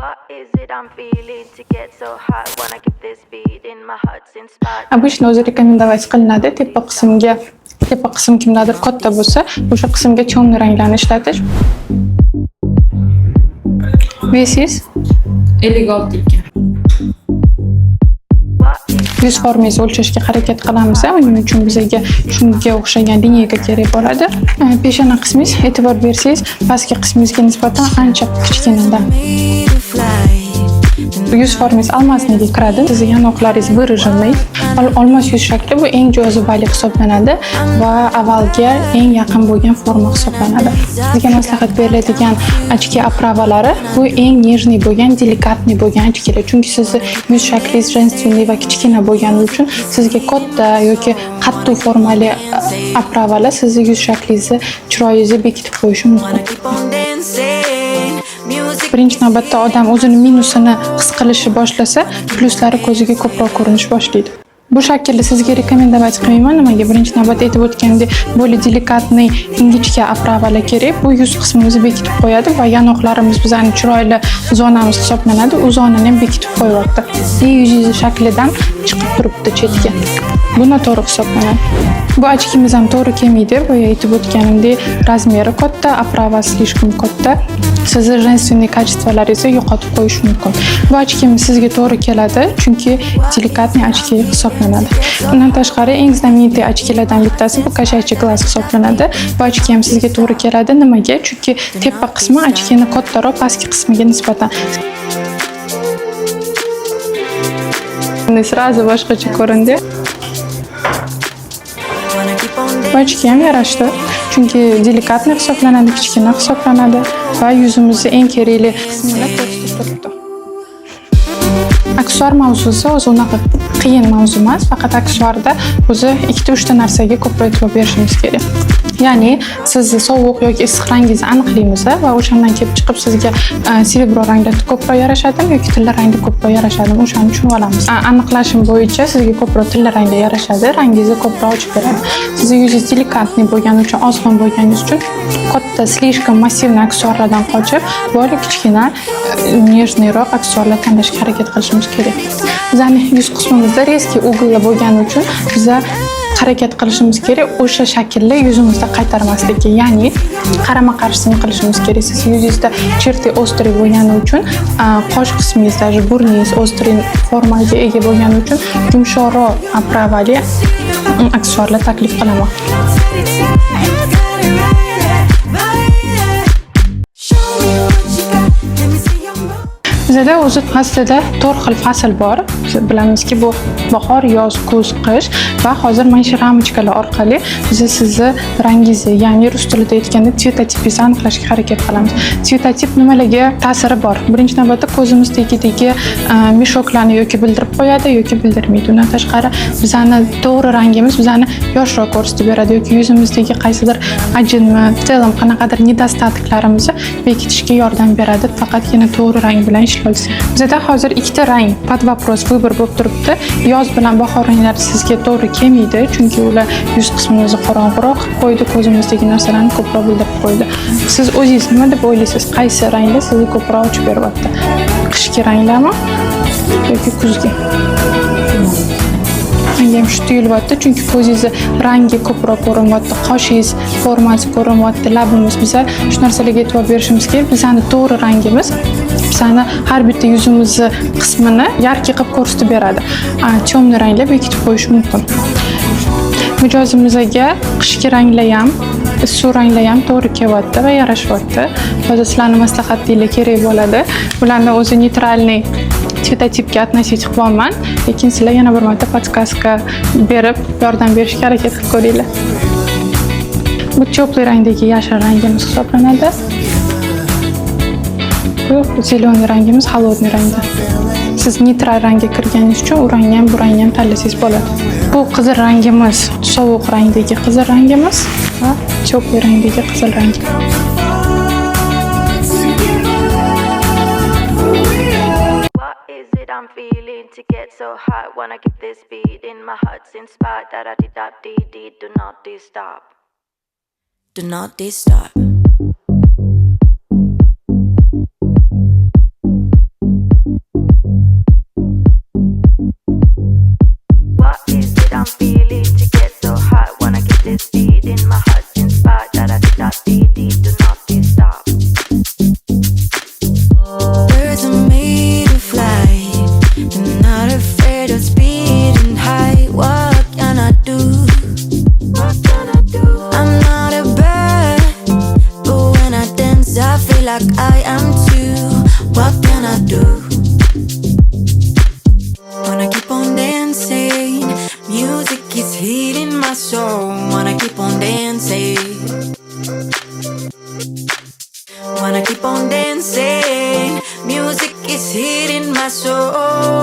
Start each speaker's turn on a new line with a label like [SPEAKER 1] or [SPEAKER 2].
[SPEAKER 1] What is it I'm feeling to get so high? Wanna keep this beat in my heart's inspired.
[SPEAKER 2] Обычно o'zi rekomendatsiya qilinadi tepa qism kimdadir katta bo'lsa, o'sha qismga temный ranglarni ishlatish. Vesis
[SPEAKER 3] 56 ekan.
[SPEAKER 2] yuz formangizni o'lchashga harakat qilamiz. Uning uchun bizga shunga o'xshagan lineyka kerak bo'ladi. Peshona qismingiz e'tibor bersangiz, pastki qismingizga nisbatan ancha kichkinadan. Yuz formangiz almasniga kiradi. Siz yanoqlaringiz выраженный. Olmos yuz shakli bu eng jozibali hisoblanadi va avvalga eng yaqin bo'lgan forma hisoblanadi. Sizga maslahat beriladigan ochki opravalari bu eng нежный bo'lgan, delikatniy bo'lgan ochkilar. Chunki sizni yuz shaklingiz женственный va kichkina bo'lgani uchun sizga katta yoki qattiq formali opravalar sizni yuz shaklingizni, chiroyingizni bekitib qo'yishi mumkin. Birinchi navbatda odam o'zini minusini his qilishni boshlasa, pluslari ko'ziga ko'proq ko'rinish boshlaydi. Bu shaklni sizga rekomendatsiya qilmayman. Nimaga? Birinchi navbatda aytib o'tgandek, bo'lib delikatniy, ingichka opravalar kerak. Bu yuz qismimizni bekitib qo'yadi va yanoqlarimiz bizning chiroyli zonamiz hisoblanadi. U zonani ham bekitib qo'yapti. Yuzingiz shaklidan chiqib turibdi chetga. Bu noto'g'ri hisoblanadi. Bu ochkimiz ham to'g'ri kelmaydi. Bu aytib o'tganimdek, razmeri katta, oprava slishkom katta. Sizni женственный kачествolaringizni yo'qotib qo'yish mumkin. Bu ochkimiz sizga to'g'ri keladi, chunki delikatniy ochki hisoblanadi. Undan tashqari eng знаменитый ochkilardan bittasi bu kashaychi glass hisoblanadi. Bu ochki ham sizga to'g'ri keladi. Nimaga? Chunki tepa qismi ochkini kattaroq, pastki qismiga nisbatan. Sразу boshqacha ko'rindi. Bu ochki ham yarashdi. Chunki delikatniy hisoblanadi, kichkina hisoblanadi va yuzimizni eng kerakli qismini ko'rsatib turibdi. Aksesuar mavzusi o'zi unaqa qiyin mavzu emas, faqat aksesuarda o'zi 2-3 ta narsaga ko'proq e'tibor berishimiz kerak. Ya'ni sizni sovuq yoki issiq rangingizni aniqlaymiz va o'shandan kelib chiqib sizga silvero ranglar ko'proq yarashadimi yoki tilla rangda ko'proq yarashadimi, o'shani tushunib olamiz. Aniqlashim bo'yicha sizga ko'proq tilla rangda yarashadi, rangingizni ko'proq ochib beradi. Sizning yuzingiz delikatniy bo'lgani uchun, ozg'in bo'lganingiz uchun katta, slishkom massivniy aksesuarlardan qochib, bo'lib kichkina, nежныйroq aksesuarlar tanlashga harakat qilishimiz kerak. Bizning yuz qismimizda резкий угол bo'lgani uchun biz harakat qilishimiz kerak o'sha shaklni yuzimizda qaytarmaslikka, ya'ni qarama-qarshisini qilishimiz kerak. Siz yuzingizda черты острый bo'lgani uchun, qosh qismingizda burningiz острый formaga ega bo'lgani uchun yumshoqroq opravali aksesuarlar taklif qilaman. Bizda o'zi aslida 4 xil fasl bor. Biz bilamizki, bu bahor, yoz, kuz, qish va hozir mana shu ramочкаlar orqali biz sizni rangingizni, ya'ni rus tilida aytganda tsvetotipingizni aniqlashga harakat qilamiz. Tsvetotip nimalarga ta'siri bor? Birinchi navbatda ko'zimizdagi meshoklarni yoki bildirib qo'yadi yoki bildirmaydi. Undan tashqari bizani to'g'ri rangimiz bizani yoshroq ko'rsatib beradi yoki yuzimizdagi qaysidir ajinmi, в целом qanaqadir nedostatklarimizni bekitishga yordam beradi. Faqatgina to'g'ri rang bilan ishlaydi. Bizda hozir ikkita rang под вопрос vыбор bo'lib turibdi. Yoz bilan bahor ranglari sizga to'g'ri kelmaydi, chunki ular yuz qismimizni qorong'uroq qilib qo'ydi, ko'zimizdagi narsalarni ko'proq bildirib qo'ydi. Siz o'zingiz nima deb o'ylaysiz? Qaysi ranglar sizga ko'proq ochib beryapti? Qishki ranglarmi yoki kuzgi? Menga ham shu tuyulyapti, chunki ko'zingiz rangi ko'proq ko'rinyapti, qoshingiz formasi ko'rinyapti, labimiz. Biz shu narsalarga e'tibor berishimiz kerak. Bizning to'g'ri rangimiz bizani har bitta yuzimizni qismini yarki qilib ko'rsatib beradi. Temный ranglar bekitib qo'yish mumkin. Mijozimizga qishki ranglar ham, issiq ranglar ham to'g'ri kelyapti va yarashyapti. Hozir sizlarning maslahatingiz kerak bo'ladi. Ularni o'zi neytralniy tsvetotipga относить qilmayman, lekin sizlar yana bir marta podskaska berib yordam berishga harakat qilib ko'ringlar. Bu teplый rangdagi yashil rangimiz hisoblanadi. Bu zелёный rangimiz холодный rangda. Siz neytral rangga kirganingiz uchun u rangni ham bu rangni ham tanlasangiz bo'ladi. Bu qizil rangimiz, sovuq rangdagi qizil rangimiz va teplый rangdagi qizil rang.
[SPEAKER 1] I'm feeling to get so high. Wanna keep this beat in my heart's inspired. Da da da dee dee. Do not stop. Do not stop.
[SPEAKER 4] I do. Wanna keep on dancing, music is healing my soul. Wanna keep on dancing. Wanna keep on dancing, music is healing my soul.